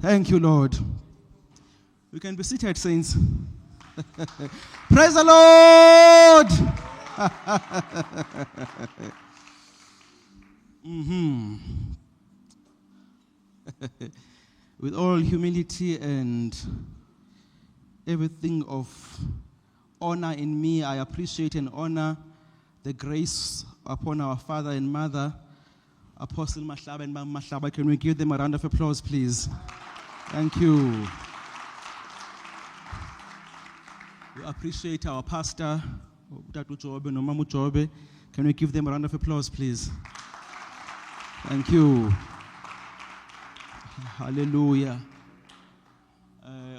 Thank you, Lord. You can be seated, saints. Praise the Lord. With all humility and everything of honor in me, I appreciate and honor the grace upon our father and mother, Apostle Mahlaba and Mama Mahlaba. Can we give them a round of applause, please? Thank you. We appreciate our pastor, Tatu Jobe and Mamu Jobe. Can we give them a round of applause, please? Thank you. Hallelujah.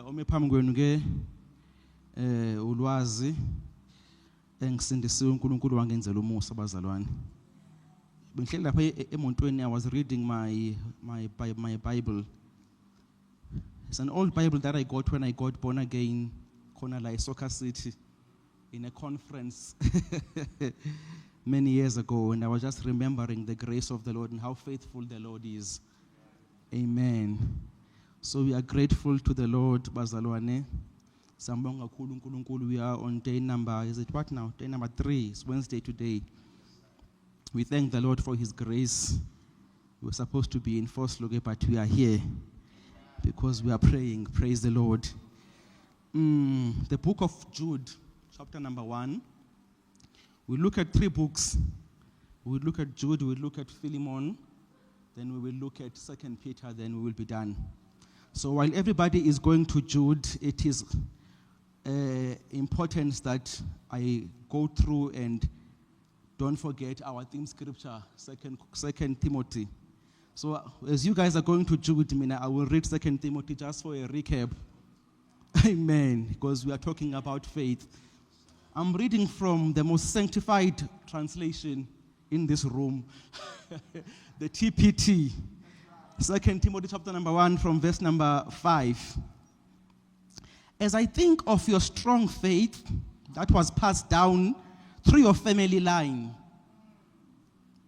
Ome phambi kwenu ke ulwazi engisindisiwe uNkulunkulu wangenzela umusa abazalwane. Bengihleli lapha emontweni, I was reading my Bible. It's an old Bible that I got when I got born again, khona la eSoccer City, in a conference many years ago, and I was just remembering the grace of the Lord and how faithful the Lord is. Amen. So we are grateful to the Lord, bazalwane. Sambonga khulu uNkulunkulu. We are on day number, is it what now? Day number 3. It's Wednesday today. We thank the Lord for His grace. We were supposed to be in Vosloorus, but we are here because we are praying. Praise the Lord. The book of Jude, chapter number 1. We look at 3 books. We look at Jude, we look at Philemon, then we will look at 2 Peter, then we will be done. So while everybody is going to Jude, it is important that I go through and don't forget our theme scripture, 2 Timothy. So as you guys are going to Jude, I will read 2 Timothy just for a recap. Amen. Because we are talking about faith. I'm reading from the most sanctified translation in this room, the TPT. 2 Timothy chapter number 1 from verse number 5. As I think of your strong faith that was passed down through your family line,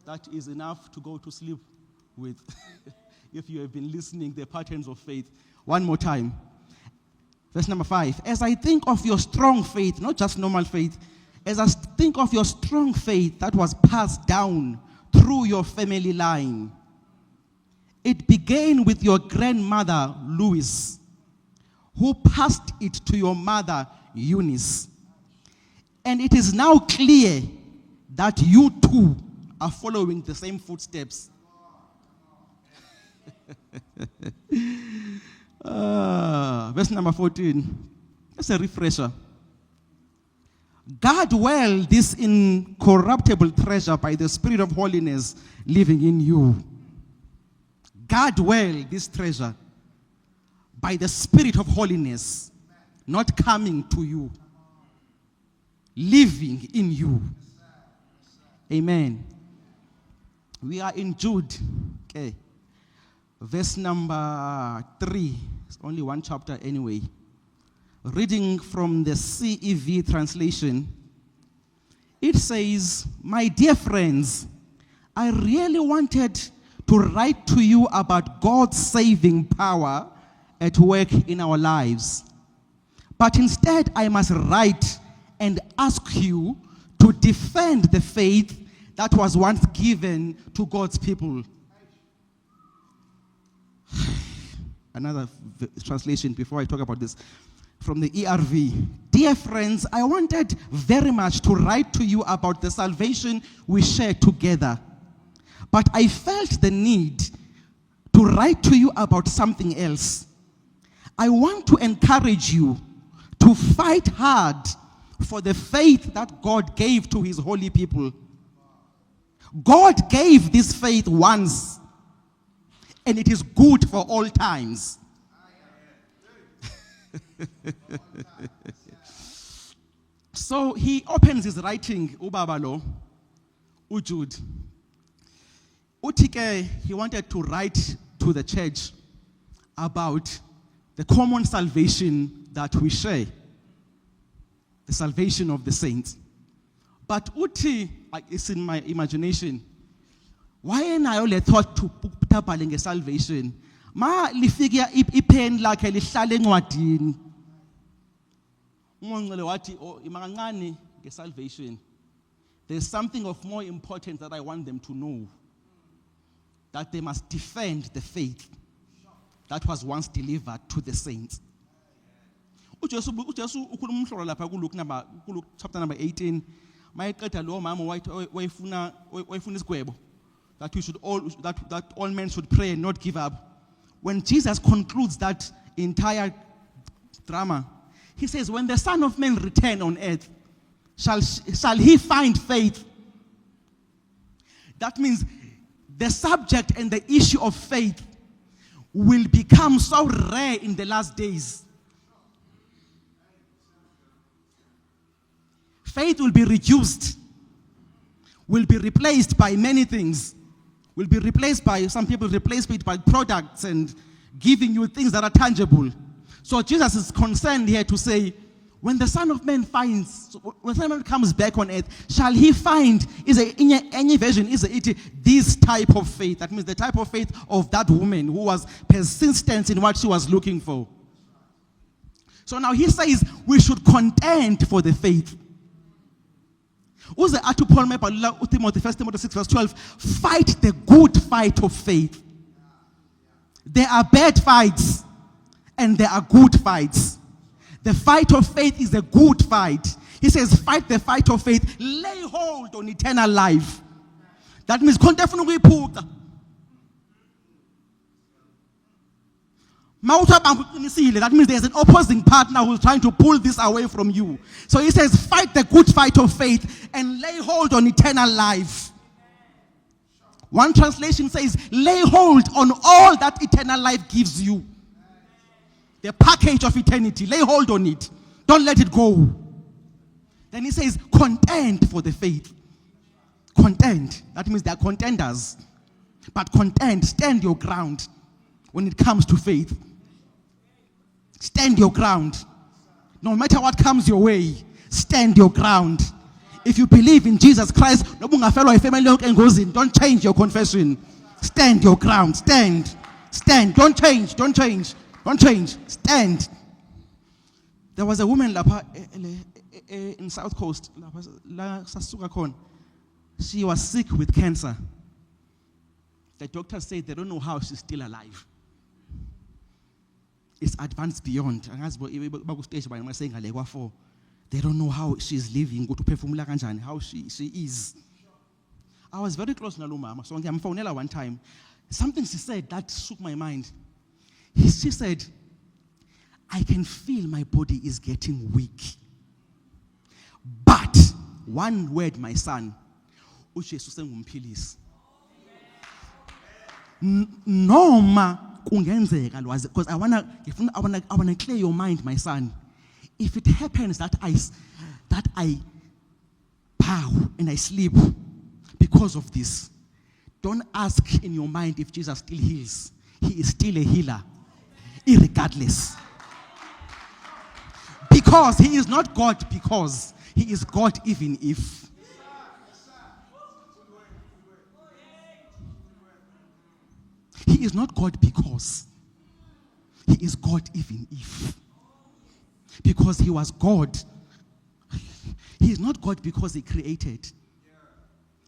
that is enough to go to sleep with if you have been listening the patterns of faith. One more time. Verse number 5. As I think of your strong faith, not just normal faith, as I think of your strong faith that was passed down through your family line. It began with your grandmother, Louis, who passed it to your mother, Eunice. And it is now clear that you too are following the same footsteps. Verse number 14. That's a refresher. Guard well this incorruptible treasure by the Spirit of holiness living in you. Guard well this treasure by the Spirit of holiness not coming to you, living in you. Amen. We are in Jude. Okay. Verse number 3. It's only one chapter anyway. Reading from the CEV translation, it says, my dear friends, I really wanted to write to you about God's saving power at work in our lives. But instead, I must write and ask you to defend the faith that was once given to God's people. Another translation before I talk about this. From the ERV. Dear friends, I wanted very much to write to you about the salvation we share together. But I felt the need to write to you about something else. I want to encourage you to fight hard for the faith that God gave to His holy people. God gave this faith once, and it is good for all times. So he opens his writing, Ubabalo, Jude. Utike, he wanted to write to the church about the common salvation that we share, the salvation of the saints. But Uti, it's in my imagination, why am I only thought to put up a salvation? Ma lifika ipen lakhe lihlala encwadini. Ungongcele wathi imangancane ngesalvation. There's something of more importance that I want them to know. That they must defend the faith that was once delivered to the saints. uJesu ukhuluma umhlolo lapha kuLuke chapter number 18. Mayeqeda lo mama wayefuna isigwebo that we should that all men should pray and not give up. When Jesus concludes that entire drama, he says, when the Son of Man return on earth, shall he find faith? That means the subject and the issue of faith will become so rare in the last days. Faith will be reduced, will be replaced by many things, will be replaced by, some people replace it by products and giving you things that are tangible. So Jesus is concerned here to say, when the Son of Man when the Son of Man comes back on earth, shall he find, in any version, this type of faith? That means the type of faith of that woman who was persistent in what she was looking for. So now he says, we should contend for the faith. Uze atu Paul mebhalula Timothy, 1 Timothy 6 verse 12, fight the good fight of faith. There are bad fights and there are good fights. The fight of faith is a good fight. He says, fight the fight of faith, lay hold on eternal life. That means that means there's an opposing partner who's trying to pull this away from you. So he says, fight the good fight of faith and lay hold on eternal life. One translation says, lay hold on all that eternal life gives you. The package of eternity, lay hold on it. Don't let it go. Then he says, contend for the faith. Contend. That means they are contenders. But contend, stand your ground when it comes to faith. Stand your ground. No matter what comes your way, stand your ground. If you believe in Jesus Christ, don't change your confession. Stand your ground. Stand. Stand. Don't change. Don't change. Don't change. Stand. There was a woman in South Coast. She was sick with cancer. The doctors said they don't know how she's still alive. It's advanced beyond. They don't know how she's living, how she is. I was very close to Naluma, so I'm phoned one time. Something she said that shook my mind. She said, I can feel my body is getting weak. But, one word, my son, Noma kungenzeka lwazi, because I wanna clear your mind, my son. If it happens that I bow and I sleep because of this, don't ask in your mind if Jesus still heals. He is still a healer, irregardless. Because he is not God, because he is God even if. He is not God because. He is God even if. Because he was God. He is not God because he created.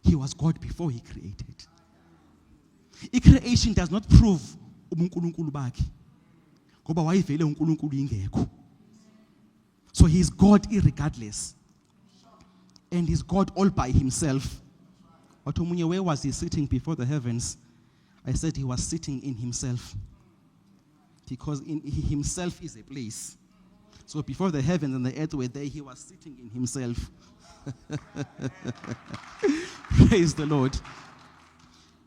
He was God before he created. Creation does not prove ubunkulunkulu bakhe. Ngoba wayevele uNkulunkulu ingekho. So he is God irregardless. And he is God all by himself. Where was he sitting before the heavens? I said he was sitting in himself. Because he himself is a place. So before the heavens and the earth were there, he was sitting in himself. Praise the Lord.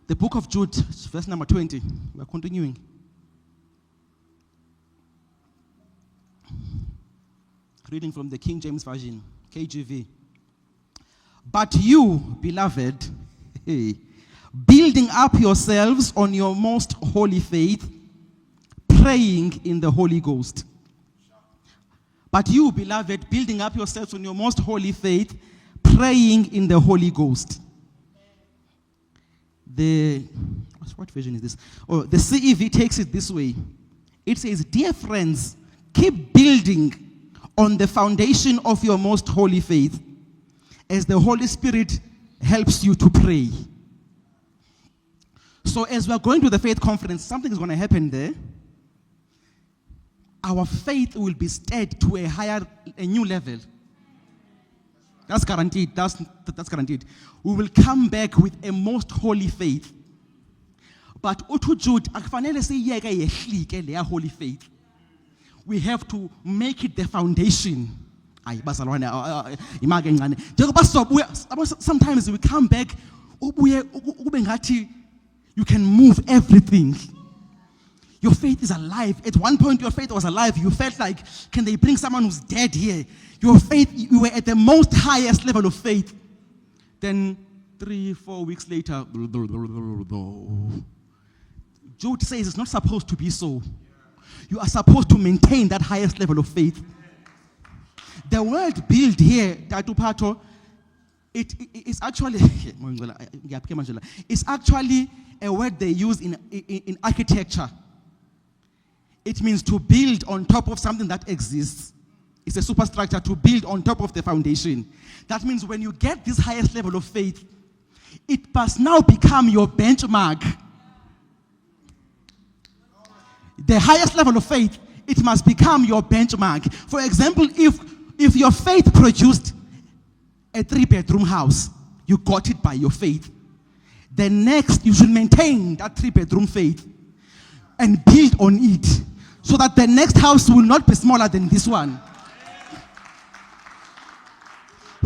The book of Jude, verse number 20. We're continuing. Reading from the King James Version, KJV. But you, beloved, building up yourselves on your most holy faith, praying in the Holy Ghost. But you, beloved, building up yourselves on your most holy faith, praying in the Holy Ghost. what version is this? Oh, the CEV takes it this way. It says, dear friends, keep building on the foundation of your most holy faith as the Holy Spirit helps you to pray. So as we are going to the faith conference, something is going to happen there. Our faith will be stirred to a new level. That's guaranteed. That's guaranteed. We will come back with a most holy faith. But uthi Jude akufanele siyeke yehlike leya holy faith. We have to make it the foundation. Ayi bazalwane imake encane. Njengoba sometimes we come back ubuye kube ngathi you can move everything. Your faith is alive. At one point, your faith was alive. You felt like, can they bring someone who's dead here? Your faith, you were at the most highest level of faith. Then 3-4 weeks later, Jude says it's not supposed to be so. You are supposed to maintain that highest level of faith. The word build here, Tatu Pato, it's actually it's actually a word they use in architecture. It means to build on top of something that exists. It's a superstructure to build on top of the foundation. That means when you get this highest level of faith, it must now become your benchmark. The highest level of faith, it must become your benchmark. For example, if your faith produced a 3-bedroom house, you got it by your faith. The next, you should maintain that 3-bedroom faith and build on it so that the next house will not be smaller than this one.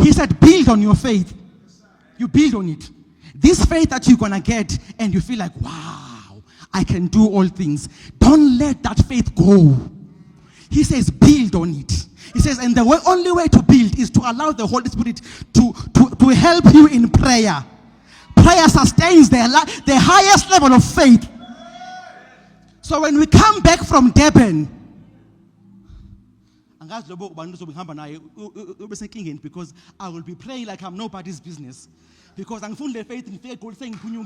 He said, build on your faith. You build on it. This faith that you're going to get and you feel like, wow, I can do all things. Don't let that faith go. He says, build on it. He says, and the only way to build is to allow the Holy Spirit to help you in prayer. Prayer sustains the highest level of faith. So when we come back from Durban, because I will be praying like I'm nobody's business. Because I'm full of faith in faith saying no.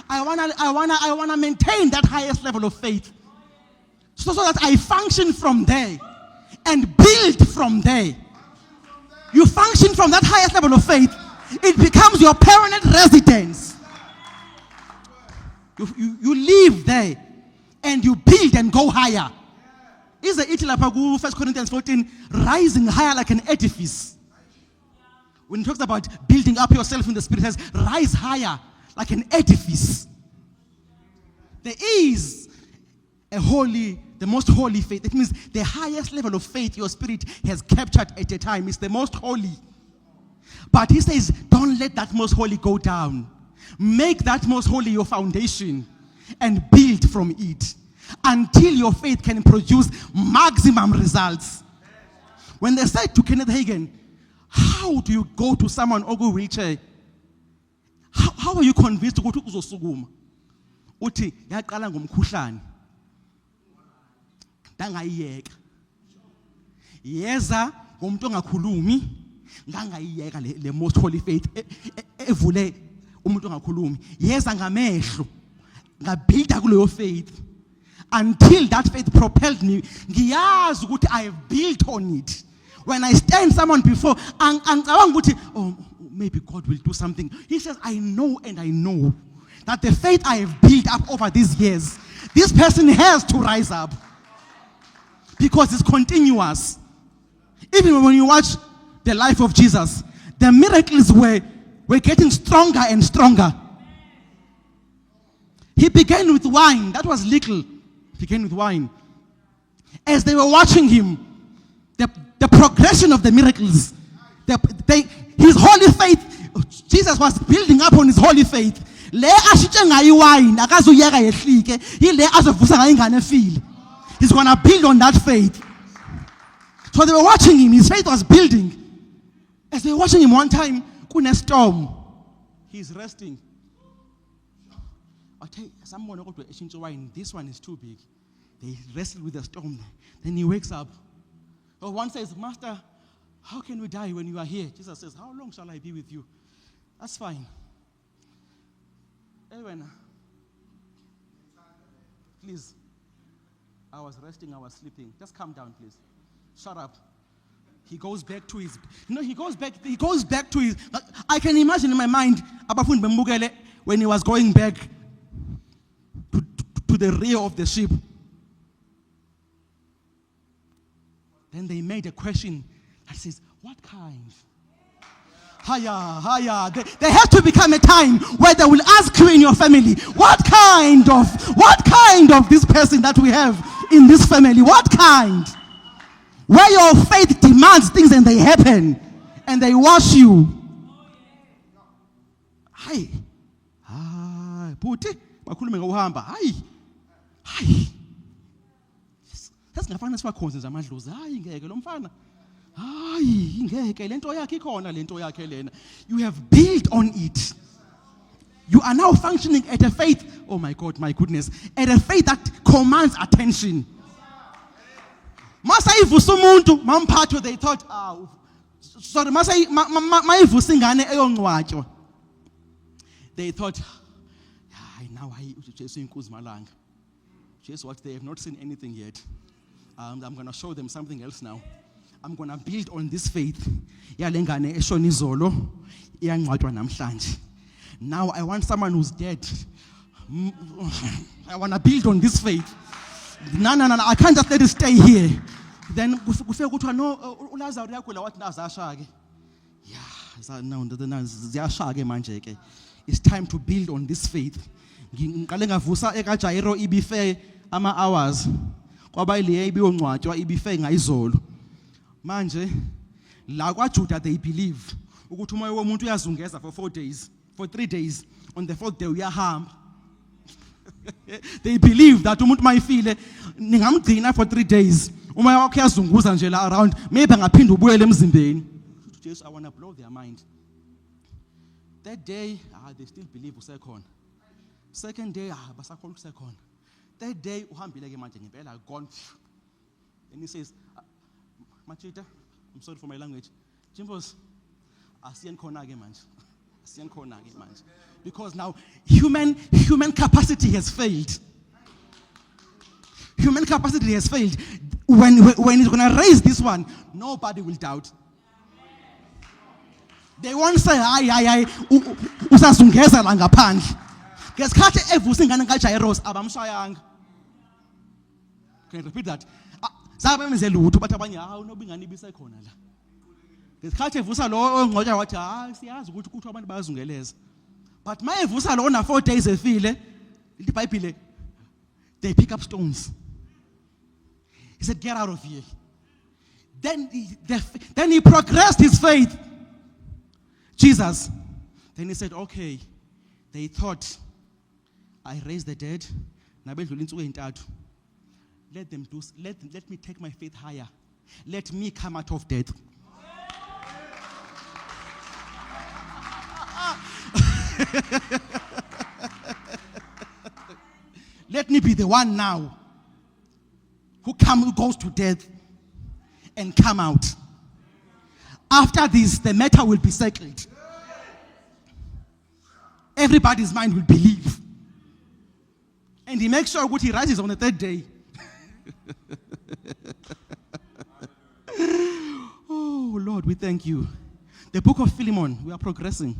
I wanna maintain that highest level of faith. So that I function from there and build from there. You function from that highest level of faith. It becomes your permanent residence. You live there and you build and go higher. Is the Itilapagu 1 Corinthians 14 rising higher like an edifice? When it talks about building up yourself in the Spirit, it says rise higher like an edifice. There is the most holy faith. It means the highest level of faith your spirit has captured at a time is the most holy. But he says, don't let that most holy go down. Make that most holy your foundation and build from it until your faith can produce maximum results. When they said to Kenneth Hagin, how do you go to someone or go wheelchair? How are you convinced to go to Uzosuguma? Uti, yaqala ngomkhuhlane. Dangayiyeka. Yeza ngomuntu ongakhulumi, ngangayiyeka le most holy faith evule umuntu ongakhulumi. Yeza ngamehlo. Ngabuilda kuleyo faith until that faith propelled me. Ngiyazi ukuthi I have built on it. When I stand someone before, oh, maybe God will do something. He says, I know and I know that the faith I have built up over these years, this person has to rise up. Because it's continuous. Even when you watch the life of Jesus, the miracles were getting stronger and stronger. He began with wine. That was little. He began with wine. As they were watching him, the progression of the miracles, his holy faith, Jesus was building up on his holy faith. He's going to build on that faith. So they were watching him. His faith was building. As they were watching him one time, in a storm, he's resting. I'll tell you, someone got to exchange wine. This one is too big. They wrestled with the storm. Then he wakes up. So one says, Master, how can we die when you are here? Jesus says, how long shall I be with you? That's fine. Ewen, please. I was resting, I was sleeping. Just calm down, please. Shut up. He goes back to his, he goes back to his, I can imagine in my mind, Abafundi Bembugele, when he was going back to the rear of the ship. Then they made a question that says, what kind? Higher. There has to become a time where they will ask you in your family, what kind of this person that we have in this family? What kind? Where your faith demands things and they happen and they wash you. Hi. Puti, bakhulume ngokuhamba. Hi. Sasingafana sibakhonze nje amadlozi. Hayi ngeke lo mfana. Hayi ngeke lento yakhe ikhona lento yakhe lena. You have built on it. You are now functioning at a faith, oh my God, my goodness, at a faith that commands attention. Masayivusa umuntu mamphatho, they thought, sorry, mayivusa ingane eyongcwatshwa. They thought, now Jesu inkosi malanga. Jesu what, they have not seen anything yet. I'm going to show them something else now. I'm going to build on this faith. Yalengane eshona izolo iyangcwatshwa namhlanje. Now I want someone who's dead. I want to build on this faith. No, I can't just let it stay here. Then kufika kuthiwa no uLazarus yakho la wathi nazasha ke. Yeah, no ziyasha ke manje ke. It's time to build on this faith. Ngiqale ngavusa ekaJairo ibife ama hours. Kwaba ile ibiyongcwatshwa ibife ngayizolo. Manje la kwaJuda they believe ukuthi umoya womuntu uyazungeza for 4 days, for 3 days. On the 4th day uyahamba. They believe that umuntu mayifile ningamgcina for 3 days. Umoya wakhe uyazunguza nje la around, maybe angaphinda ubuyele emzimbeni. Jesus, I want to blow their mind. That day, they still believe usekhona. Second day, basakholwa usekhona. That day uhambile ke manje ngempela gone. And he says, Machita, I'm sorry for my language. Jimbos, asiyen khona ke manje. Asiyen khona ke manje. Because now human capacity has failed. Human capacity has failed. When he's going to raise this one, nobody will doubt. They won't say, hayi, usazungeza la ngaphandle. Ngesikhathi evusa ingane kaJairos abamshayanga. Can you repeat that? Zabenze lutho bathi abanye unoba ingane ibisekhona la. Ngesikhathi evusa lo ongcwatshwa wathi siyazi ukuthi kuthiwa abantu bayazungeleza. But mayevusa lo na 4 days efile, iBhayibhile, they pick up stones. He said, get out of here. Then he progressed his faith. Jesus. Then he said, okay, they thought, I raised the dead. Let me take my faith higher. Let me come out of death. Let me be the one now who goes to death and come out. After this, the matter will be settled. Everybody's mind will believe. And he makes sure what he rises on the 3rd day. Oh, Lord, we thank you. The book of Philemon, we are progressing.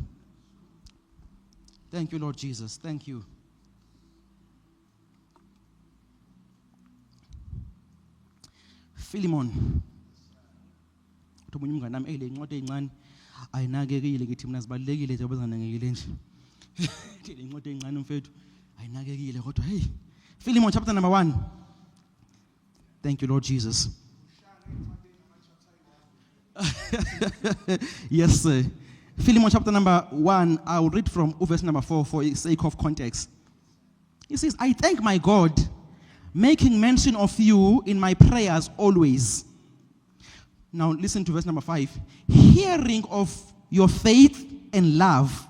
Thank you, Lord Jesus. Thank you. Philemon. Philem chapter number 1. Thank you, Lord Jesus. Yes, sir. Philemon chapter number 1, I will read from verse number 4 for the sake of context. He says, I thank my God, making mention of you in my prayers always. Now listen to verse number 5. Hearing of your faith and love,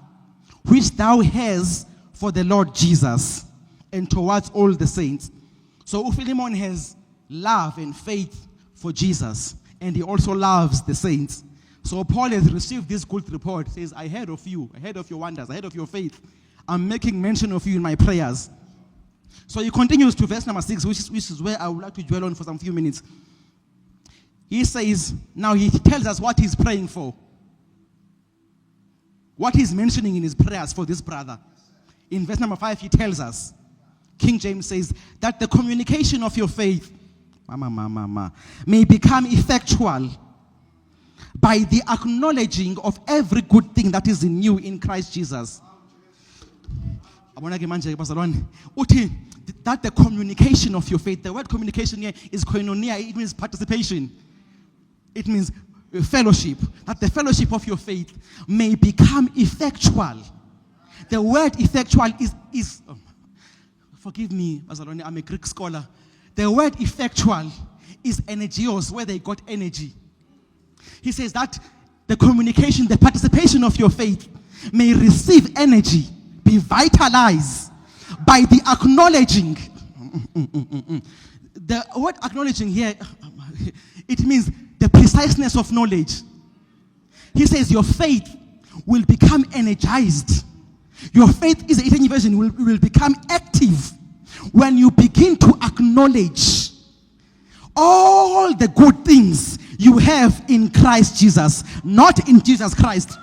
which thou hast for the Lord Jesus, and towards all the saints. So Philemon has love and faith for Jesus, and he also loves the saints. So Paul has received this good report. Says, I heard of you, I heard of your wonders, I heard of your faith. I'm making mention of you in my prayers. So he continues to verse number 6, which is where I would like to dwell on for some few minutes. He says, now he tells us what he's praying for. What he's mentioning in his prayers for this brother. In verse number 5, he tells us, King James says, that the communication of your faith may become effectual by the acknowledging of every good thing that is in you in Christ Jesus. That the communication of your faith, the word communication here is koinonia, it means participation. It means fellowship. That the fellowship of your faith may become effectual. The word effectual is forgive me, Bazalwane, I'm a Greek scholar. The word effectual is energios, where they got energy. He says that the communication, the participation of your faith may receive energy, be vitalized by the acknowledging. The word acknowledging here, it means the preciseness of knowledge. He says your faith will become energized. Your faith is the Eternal version will become active when you begin to acknowledge all the good things you have in Christ Jesus, not in Jesus Christ.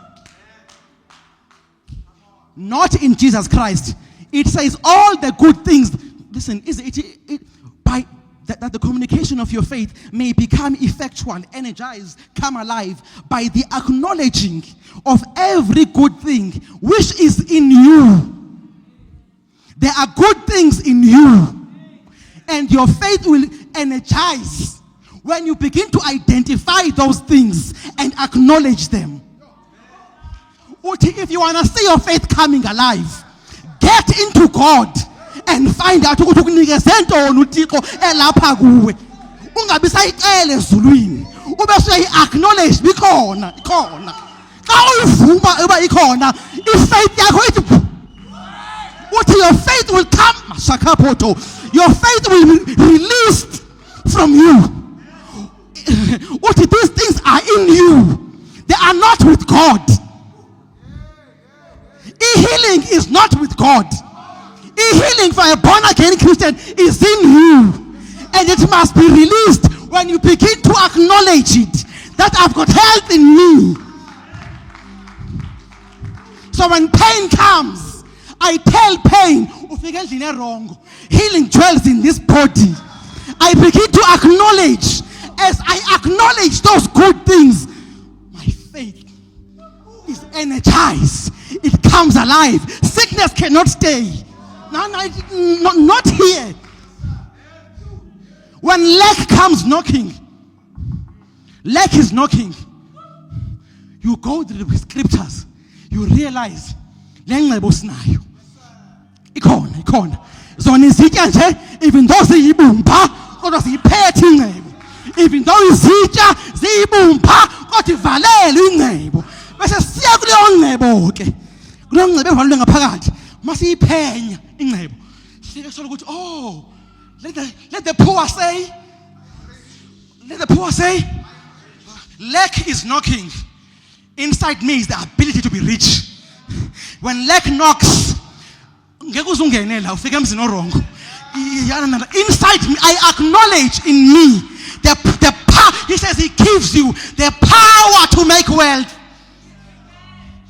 Not in Jesus Christ. It says all the good things. Listen, that the communication of your faith may become effectual, energized, come alive by the acknowledging of every good thing which is in you. There are good things in you, and your faith will energize when you begin to identify those things and acknowledge them. If you want to see your faith coming alive, get into God and find out ukuthi ukunikeza into uThixo elapha kuwe. Ungabi sayicela ezulwini. Ube uyayi-acknowledge ikhona. Xa uyivuma eba ikhona, ifaith yakho ithi uthi your faith will come, Shakapoto. Your faith will be released from you. Uthi these things are in you. They are not with God. Healing is not with God. Healing for a born-again Christian is in you. And it must be released when you begin to acknowledge it. That I've got health in me. So when pain comes, I tell pain, healing dwells in this body. I begin to acknowledge. As I acknowledge those good things, my faith is energized. It comes alive. Sickness cannot stay. No, not here. When lack comes knocking, lack is knocking. You go to the scriptures, you realize, ikhona. Zona izitya nje, even though ziyibumba, kodwa ziyiphethe ingcebo. Even though izitya ziyibumba, kodwa ivalele ingcebo. Bese siya kuleyo ngcebo ke. Kuleyo ngcebo evalelwe ngaphakathi. Masiyiphenya ingcebo. Sifike ukuthi oh, let the poor say. Let the poor say. Lack is knocking. Inside me is the ability to be rich. When lack knocks, ngeke uzungene la ufike emzini orongo. Inside me, I acknowledge in me the power. He says he gives you the power to make wealth.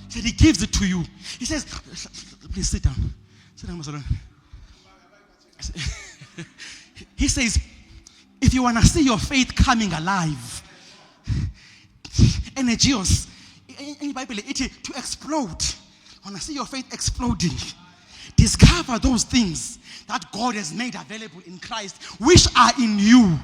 He said he gives it to you. He says, please sit down. Sit down, Master. He says, if you want to see your faith coming alive, energios, in the Bible, to explode. Want to see your faith exploding. Discover those things that God has made available in Christ, which are in you.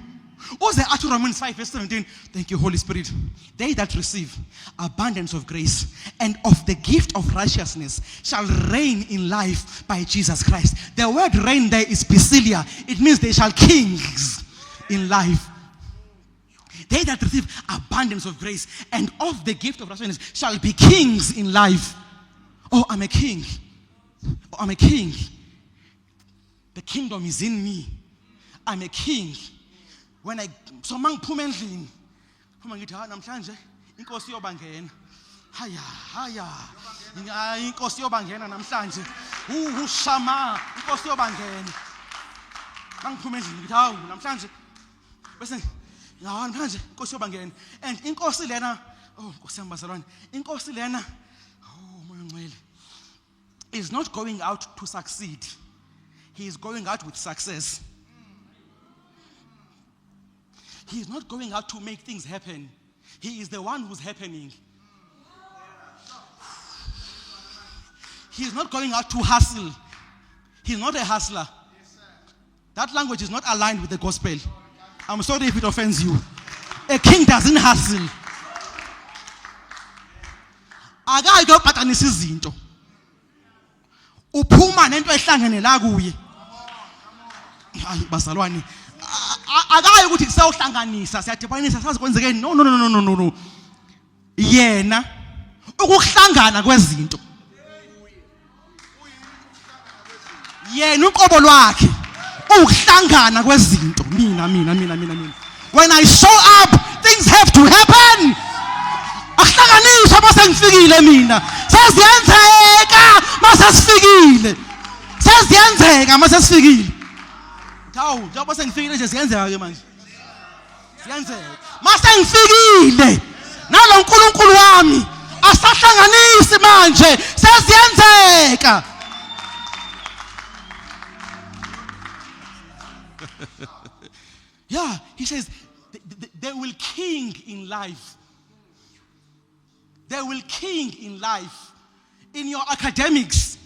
Also, Romans 5 verse 17. Thank you, Holy Spirit. They that receive abundance of grace and of the gift of righteousness shall reign in life by Jesus Christ. The word reign there is basilia. It means they shall kings in life. They that receive abundance of grace and of the gift of righteousness shall be kings in life. Oh, I'm a king. Oh, I'm a king. The kingdom is in me. I'm a king. When I so mangiphume endlini, phuma ngithi ha namhlanje inkosi yobangena. Haya, inkosi yobangena namhlanje. Ushama, inkosi yobangena. Mangiphuma endlini ngithi hawu namhlanje bese namhlanje inkosi yobangena. And inkosi lena, oh Nkosi yami bazalwane, inkosi lena, oh moya ngcwele, is not going out to succeed. He is going out with success. He is not going out to make things happen. He is the one who's happening. He is not going out to hustle. He is not a hustler. That language is not aligned with the gospel. I'm sorry if it offends you. A king doesn't hustle. Akayopatanisa izinto. Uphuma nento ehlangene la kuye. Hayi bazalwane. Akayi ukuthi kusawuhlanganisa siyadibanisa sazi kwenzeke no. Yena ukuhlangana kwezinto. Yena uqobo lwakhe ukuhlangana kwezinto. Mina. When I show up, things have to happen. Akuhlanganiswa base ngifikile mina. Seziyenzeka mase sifikile. Seziyenzeka mase sifikile. Hawu, njengoba sengifikile nje siyenzeka ke manje. Siyenzeka. Mase ngifikile. Nalo uNkulunkulu wami asahlanganisi manje. Seziyenzeka. Yeah, he says they will king in life. They will king in life. In your academics,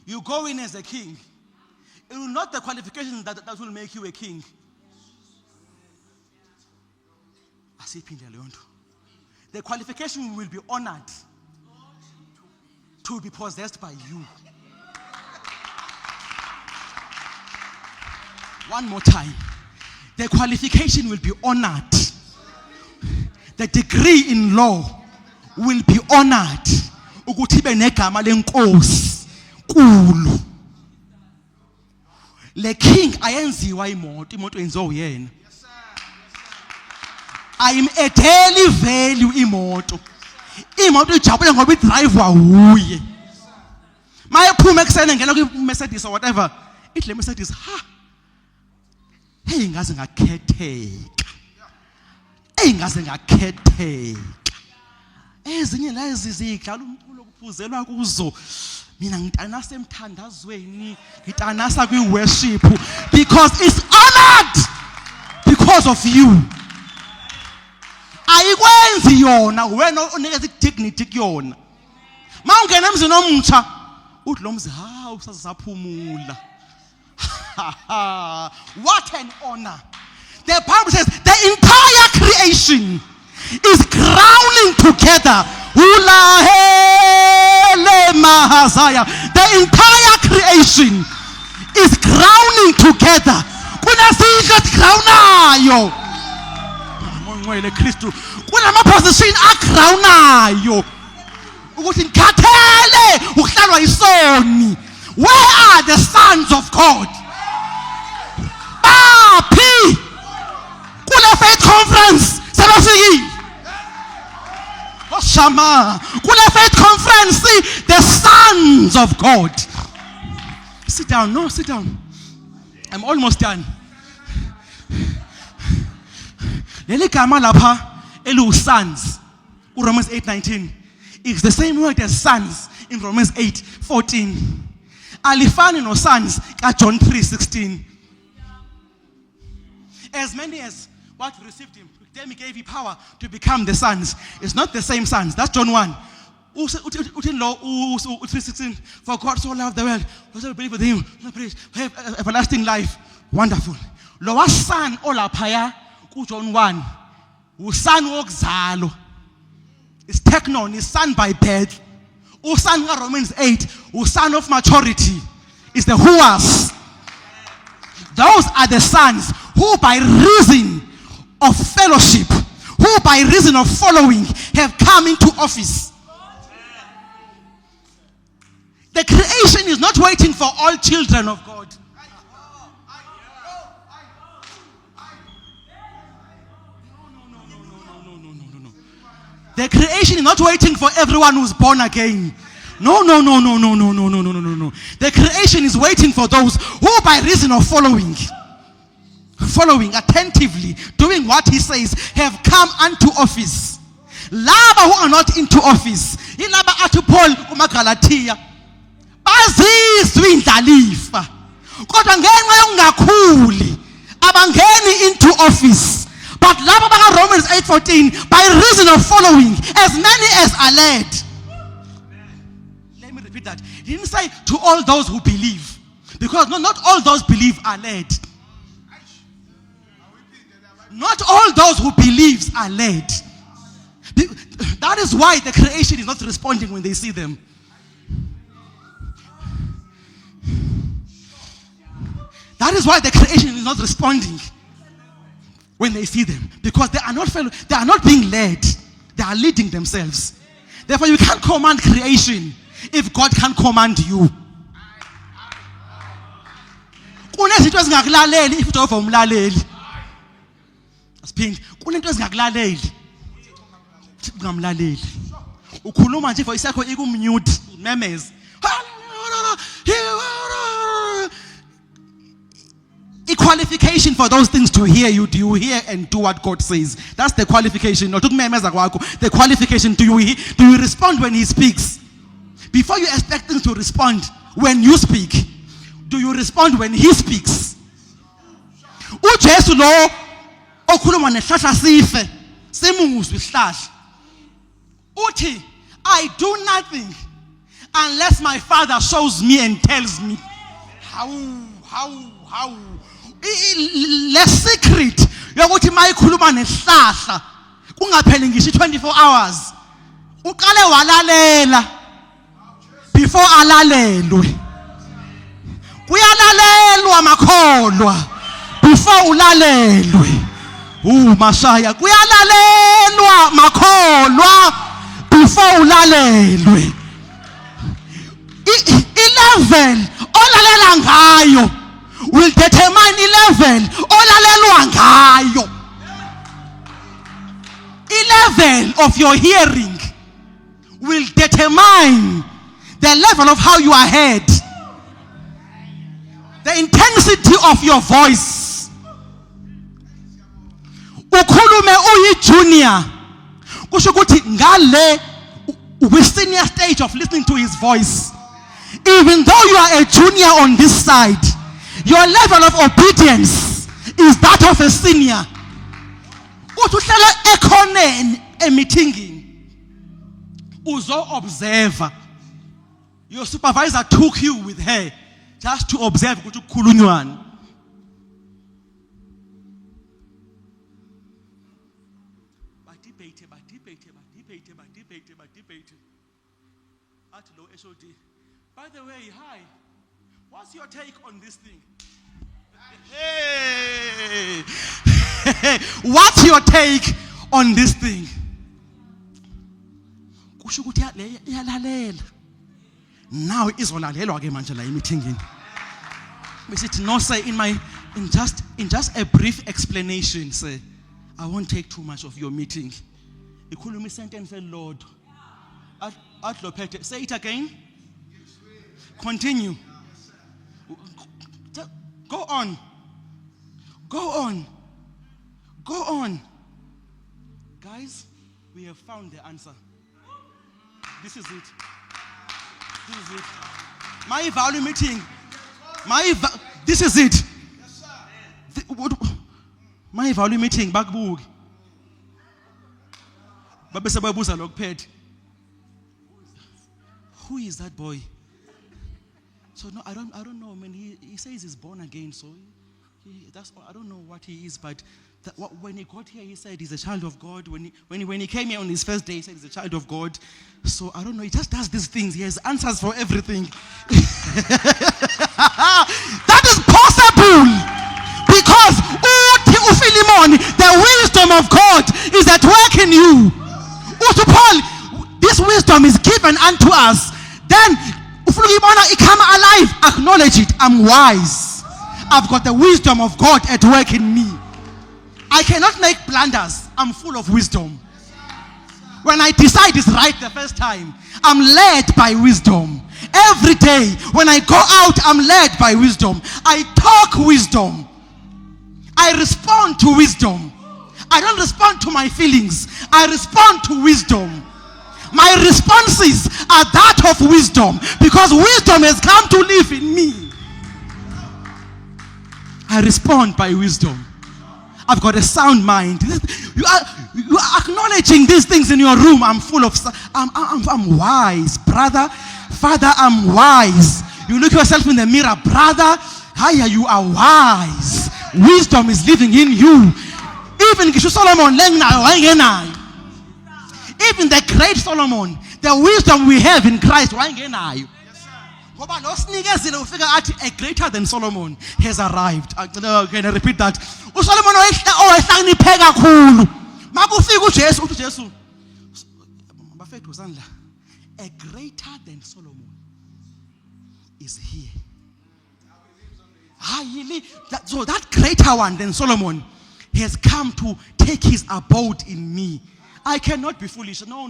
you go in as a king. It will not the qualifications that will make you a king. The qualification will be honored to be possessed by you. One more time. The qualification will be honored. The degree in law will be honored. Ukuthi be negama lenkosi kulo. Le king ayenziwa imoto enziwa uyena. I am a daily value imoto. Imoto ijabule ngoba idrive uye. Mayephuma eksene ngena ku Mercedes or whatever. Ihle Mercedes hey ngaze ngakhetheka. Ezinye la izidlala umculo kuphuzelwa kuzo. Mina ngitanasa emthandazweni, ngitanasa kwi worship because it's honored because of you. Ayikwenzi yona wena onikeza dignity kuyona. Mawungena emzini omutsha uthi lo mzi usasaphumula. What an honor. The Bible says the entire creation is crowning together. The entire creation is crowning together. Kuna position crownayo. Where are the sons of God? Papi, kule faith conference, Shama, kule faith conference, see the sons of God. Sit down, sit down. I'm almost done. Leli gama lapha elu sons, Romans 8:19. It's the same word as sons in Romans 8:14. Alifani no sons ka John 3:16. As many as what received him, then he gave you power to become the sons. It's not the same sons. That's John 1. 3:16. For God so loved the world, whoever believes with him, have everlasting life. Wonderful. Lowa son olaphaya ku John 1. Usan wokuzalo. It's technon, is son by birth. Usan ka Romans 8, son of maturity. Is the whoas. Those are the sons who by reason of fellowship, who by reason of following have come into office. The creation is not waiting for all children of God. No. The creation is not waiting for everyone who's born again. No. The creation is waiting for those who by reason of following attentively, doing what he says, have come unto office. Laba who are not into office, ilaba athi Paul kumaGalatia, bazizwe indlalifa kodwa ngenxa yokungakhuli abangeni into office. But laba baka Romans 8:14, by reason of following, as many as are led. Let me repeat that. He didn't say to all those who believe, because not all those believe are led. Not all those who believe are led. That is why the creation is not responding when they see them. That is why the creation is not responding when they see them, because they are not being led. They are leading themselves. Therefore, you can't command creation if God can't command you. Kunezinto ezingakulaleli if uThixo umlaleli. Asiphinde, kunento ezingakulaleli ungamlaleli. Ukhuluma nje voice yakho ikumute, memez. The qualification for those things to hear you, do you hear and do what God says? That's the qualification. The qualification, do you respond when he speaks? Before you expect things to respond when you speak, do you respond when he speaks? UJesu lo okhuluma nehlahla sife simuzwe isihlahla uthi, I do nothing unless my Father shows me and tells me. How less secret yokuthi mayikhuluma nehlahla kungapheli ngisho 24 hours uqale walalela before alalelwe. Kuyalalelwa makholwa before ulalelwe. Mashaya, kuyalalelwa makholwa before ulalelwe. I-level olalela ngayo will determine i-level olalelwa ngayo. I-level of your hearing will determine the level of how you are heard. The intensity of your voice. Ukhulume uyi junior kusho ukuthi ngale we senior stage of listening to his voice. Even though you are a junior on this side, your level of obedience is that of a senior. Uthi uhlala ekhoneni emeetingini uzo observe. Your supervisor took you with her just to observe ukuthi kukhulunywani. Debate. At low SOD. By the way, hi. What's your take on this thing? Hey. What's your take on this thing? Kusho ukuthi iyalalela. Now izolalelwa ke manje la meeting. Besithi no say in just a brief explanation, say I won't take too much of your meeting. Ikhuluma isentence elilodwa. Say it again. Continue. Go on. Guys, we have found the answer. This is it. My value meeting. This is it. My value meeting. Backbook. Who is that boy? So no, I don't know. Man, he says he's born again. So I don't know what he is. But when he got here, he said he's a child of God. When he came here on his first day, he said he's a child of God. So I don't know. He just does these things. He has answers for everything. That is possible because the wisdom of God is at work in you. Paul, this wisdom is given unto us. Then, if you come alive, acknowledge it. I'm wise. I've got the wisdom of God at work in me. I cannot make blunders. I'm full of wisdom. when I decide it's right the first time, I'm led by wisdom. Every day when I go out, I'm led by wisdom. I talk wisdom. I respond to wisdom. I don't respond to my feelings. I respond to wisdom. My responses are that of wisdom because wisdom has come to live in me. I respond by wisdom. I've got a sound mind. You are acknowledging these things in your room. I'm full of. I'm wise, brother. Father, I'm wise. You look yourself in the mirror, brother. Higher, you are wise. Wisdom is living in you. Even Solomon, even the great Solomon, the wisdom we have in Christ, a greater than Solomon has arrived. Can I repeat that? A greater than Solomon is here. So that greater one than Solomon has come to take his abode in me. I cannot be foolish. No.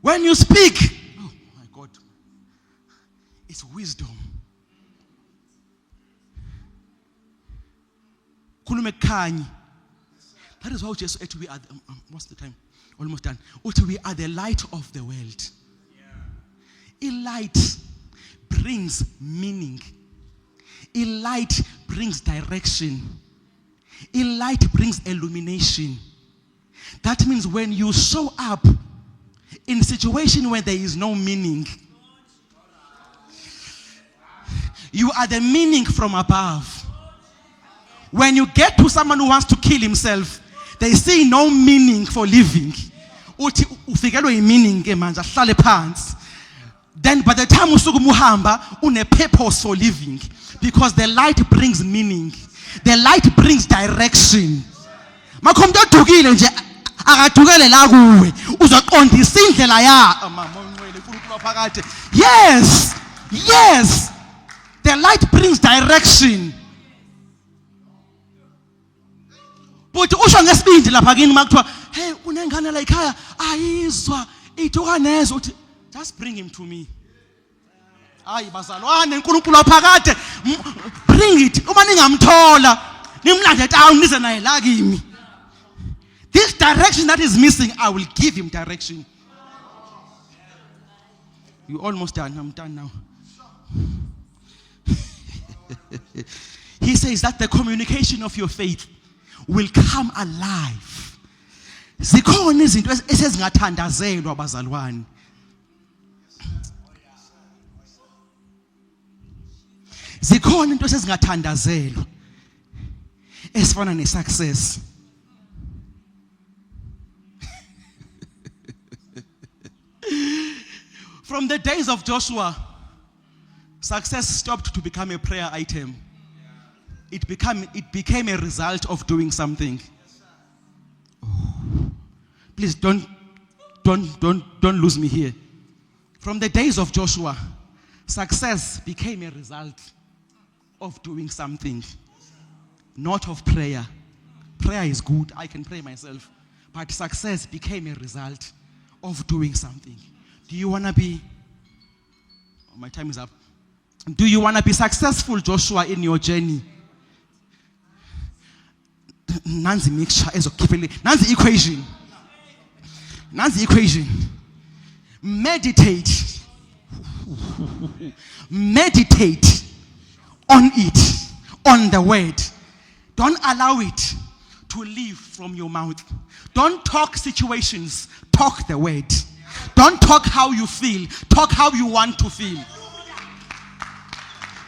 When you speak, oh my God, it's wisdom. That is how Jesus said we are. What's the time? Almost done. We are the light of the world. A light brings meaning. A light brings direction. A light brings illumination. That means when you show up in a situation where there is no meaning, you are the meaning from above. When you get to someone who wants to kill himself, they see no meaning for living. Then by the time usuku muhamba, une purpose for living. Because the light brings meaning. The light brings direction. Yes. The light brings direction. But usho ngesibindi lapha kini makuthiwa hey unengane la ekhaya ayizwa ithuka nezo uthi just bring him to me. Hayi bazalwane uNkulunkulu waphakade bring it uma ningamthola nimlande town nize naye la kimi. This direction that is missing, I will give him direction. You almost done. I'm done now. He says that the communication of your faith will come alive. Zikhona izinto esezingathandazelwa bazalwane. Zikhona into esezingathandazelwa esifana ne-success. From the days of Joshua, success stopped to become a prayer item. It became a result of doing something. Oh. Please don't lose me here. From the days of Joshua, success became a result of doing something, not of prayer. Prayer is good. I can pray myself. But success became a result of doing something. Do you want to be... Oh, my time is up. Do you want to be successful, Joshua, in your journey? Nancy mixture is okay. Nancy equation. Meditate. Meditate on it, on the word. Don't allow it to leave from your mouth. Don't talk situations, talk the word. Don't talk how you feel, talk how you want to feel.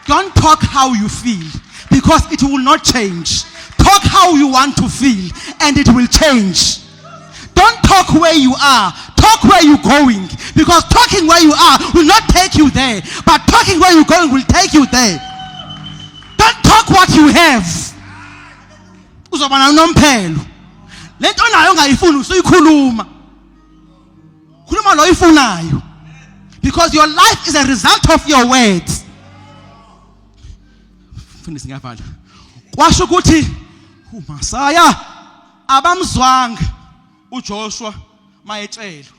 Don't talk how you feel because it will not change. Talk how you want to feel and it will change. Don't talk where you are, talk where you're going, because talking where you are will not take you there, but talking where you're going will take you there. Don't talk what you have. Uzobana unomphelo. Lento onayo ongayifuni usuyikhuluma. Khuluma lo ifunayo. Because your life is a result of your words. Kwasho ukuthi uMasaya abamzwanga uJoshua mayetshelwa.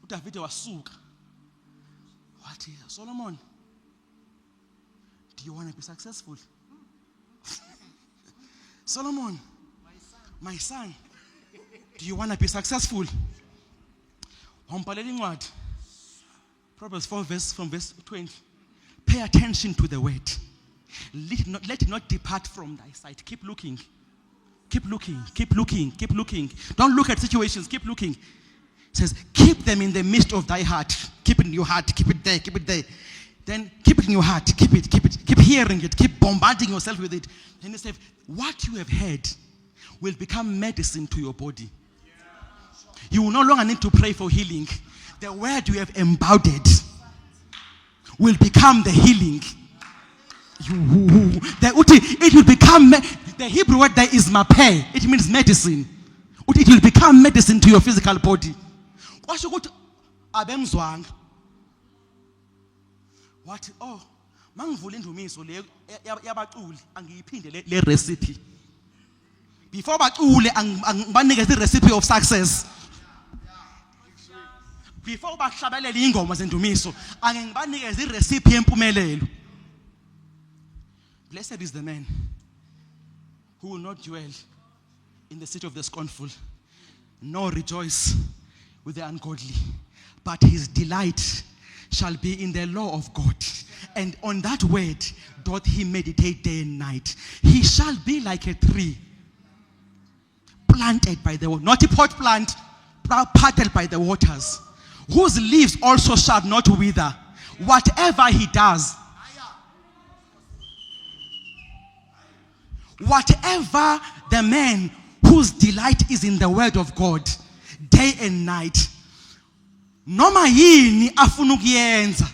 uDavide wasuka wathi, Solomon, do you want to be successful? Solomon, my son, do you want to be successful? Wambhalela incwadi, Proverbs 4 from verse 20. Pay attention to the word. Let it not depart from thy sight. Keep looking. Keep looking. Keep looking. Keep looking. Don't look at situations. Keep looking. It says, keep them in the midst of thy heart. Keep it in your heart. Keep it there. Keep it there. Then keep it in your heart. Keep it. Keep it. Keep hearing it. Keep bombarding yourself with it. And it says, what you have heard will become medicine to your body. You will no longer need to pray for healing. The word you have embodied will become the healing. It will become, the Hebrew word there is mapeh. It means medicine. It will become medicine to your physical body. What? Oh, mangivula indumiso le yabaculi angiyiphinde le recipe. Before bacule angibanikeze the recipe of success. Before bahlabelele ingoma zendumiso angibanikeze the recipe yempumelelo. Blessed is the man who will not dwell in the city of the scornful, nor rejoice with the ungodly, but his delight shall be in the law of God, and on that word doth he meditate day and night. He shall be like a tree planted by the water, not a pot plant, planted by the waters, whose leaves also shall not wither. Whatever he does, whatever the man whose delight is in the word of God, day and night, noma yini afuna ukuyenza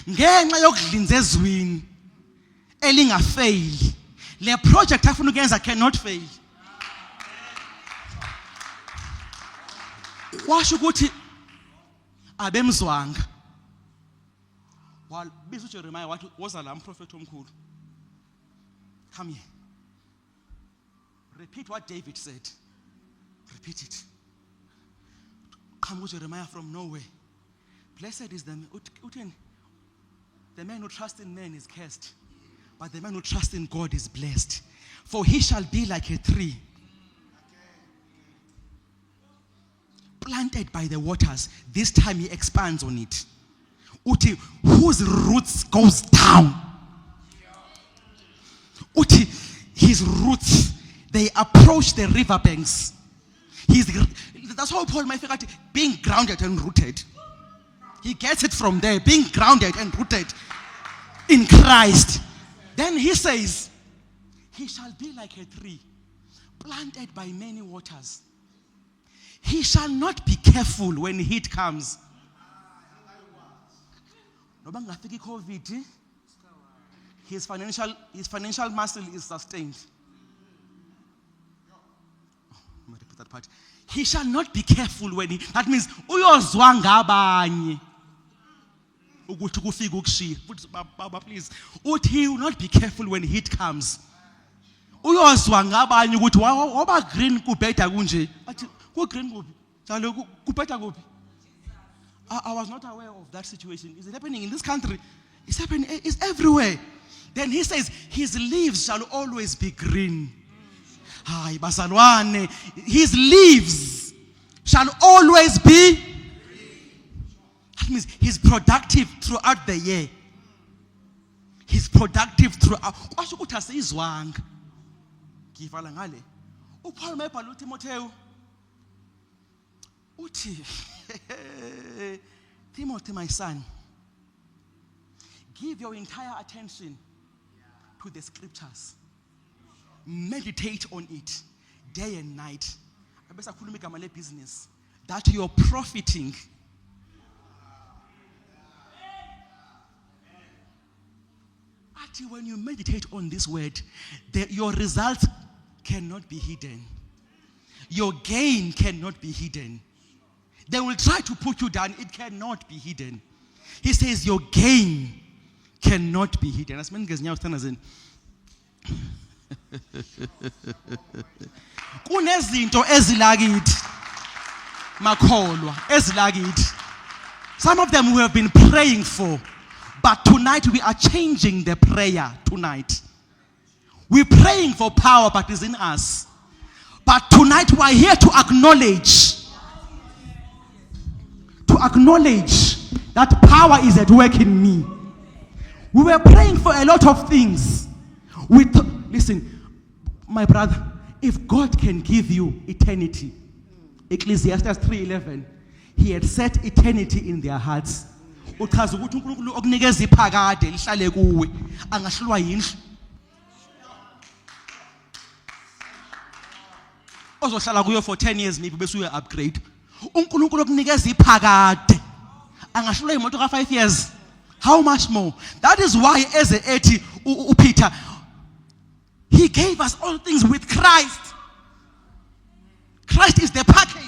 ngenxa yokudlinza ezwini elingafail, le project afuna ukuyenza cannot fail. Washo ukuthi abemzwanga. Wabiza uJeremiah wathi woza la umprofeti omkhulu. Come here. Repeat what David said. Repeat it. Come with Jeremiah from nowhere. Blessed is the man who trusts in man is cursed, but the man who trusts in God is blessed. For he shall be like a tree planted by the waters. This time he expands on it. Whose roots goes down. His roots, they approach the riverbanks. That's how Paul might figure out being grounded and rooted. He gets it from there, being grounded and rooted in Christ. Then he says, he shall be like a tree planted by many waters. He shall not be careful when heat comes. His financial muscle is sustained. That part. He shall not be careful when he, that means uyozwa ngabanye ukuthi kufika ukushiya. Baba please, he will not be careful when heat comes. Uyozwa ngabanye ukuthi waba green kubheda kunje. Athi ku green kuphi? Njalo kubheda kuphi? I was not aware of that situation. Is it happening in this country? It's happening, it's everywhere. Then he says his leaves shall always be green. His leaves shall always be green. That means he's productive throughout the year. He's productive throughout. Kwasho ukuthi asizwanga. Ngivala ngale. uPaul mayibhala uTimotheo uthi Timothy, my son, give your entire attention to the scriptures. Meditate on it day and night. Business that you're profiting. When you meditate on this word, your results cannot be hidden. Your gain cannot be hidden. They will try to put you down. It cannot be hidden. He says your gain cannot be hidden. As many guys now stand as in Kunezinto ezilakithi makholwa ezilakithi. Some of them we have been praying for, but tonight we are changing the prayer tonight. We're praying for power, but it's in us. But tonight we are here to acknowledge that power is at work in me. We were praying for a lot of things. Listen, my brother, if God can give you eternity, Ecclesiastes 3:11, He had set eternity in their hearts. Uchaza ukuthi uNkulunkulu okunikeza iphakade lihlale kuwe angahlulwa yindlu. Ozohlala kuyo for 10 years maybe bese uye upgrade. uNkulunkulu okunikeza iphakade angahlulwa imoto ka 5 years. How much more? That is why as ethi uPeter, He gave us all things with Christ. Christ is the package.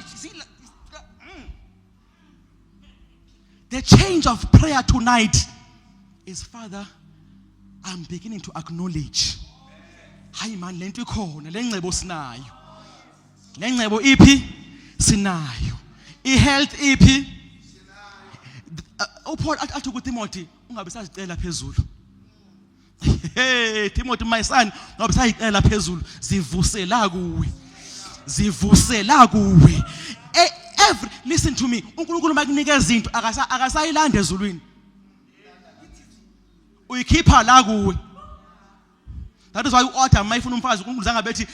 The change of prayer tonight is, Father, I'm beginning to acknowledge. Hayi man lento ikhona lengcebo sinayo. Lengcebo iphi sinayo. I-health iphi. Paul athi kuTimothy ungabe sazicela phezulu. Hey Timothy my son, ungabe sayicela phezulu zivusela kuwe. Zivusela kuwe. Listen to me. uNkulunkulu makunika izinto akasayilanda ezulwini. Uyikhipha la kuwe. That is why uAdam mayifuna umfazi uNkulunkulu zange bethi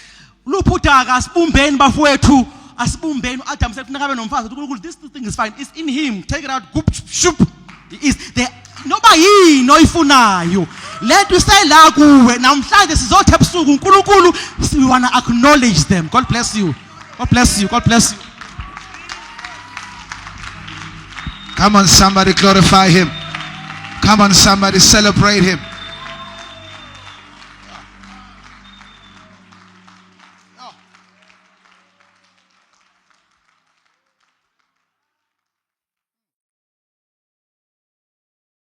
luphutaka asibumbeni bafowethu asibumbeni uAdam sekufuneka abe nomfazi uNkulunkulu this thing is fine, it's in him, take it out, goop shoop. Is the noba yini oyifunayo let you say la kuwe namhlanje sizothe ebusuku uNkulunkulu we want to acknowledge them. God bless you. God bless you. God bless you. Come on, somebody glorify Him. Come on, somebody celebrate Him.